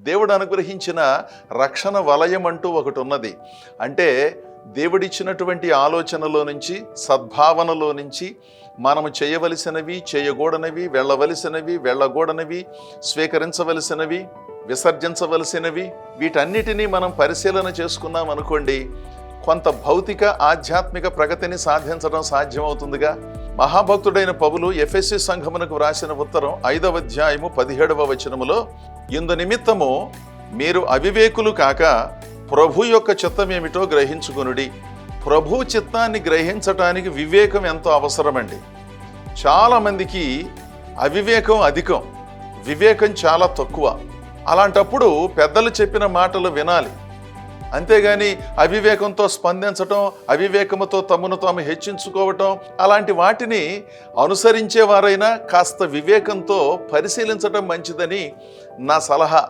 దేవుడు అనుగ్రహించిన రక్షణ వలయం అంటూ ఒకటి ఉన్నది. అంటే దేవుడిచ్చినటువంటి ఆలోచనలో నుంచి, సద్భావనలో నుంచి మనము చేయవలసినవి, చేయకూడనివి, వెళ్ళవలసినవి, వెళ్ళకూడనివి, స్వీకరించవలసినవి, విసర్జించవలసినవి, వీటన్నిటినీ మనం పరిశీలన చేసుకున్నాం అనుకోండి, కొంత భౌతిక ఆధ్యాత్మిక ప్రగతిని సాధించడం సాధ్యమవుతుందిగా. మహాభక్తుడైన పౌలు ఎఫెసీ సంఘమునకు వ్రాసిన ఉత్తరం 5వ అధ్యాయము 17వ వచనములో, ఇందు నిమిత్తము మీరు అవివేకులు కాక ప్రభు యొక్క చిత్తమేమిటో గ్రహించుకొనుడి. ప్రభు చిత్తాన్ని గ్రహించటానికి వివేకం ఎంతో అవసరమండి. చాలామందికి అవివేకం అధికం, వివేకం చాలా తక్కువ. అలాంటప్పుడు పెద్దలు చెప్పిన మాటలు వినాలి, అంతేగాని అవివేకంతో స్పందించటం, అవివేకముతో తమను తాము హెచ్చించుకోవటం, అలాంటి వాటిని అనుసరించేవారైనా కాస్త వివేకంతో పరిశీలించటం మంచిదని నా సలహా.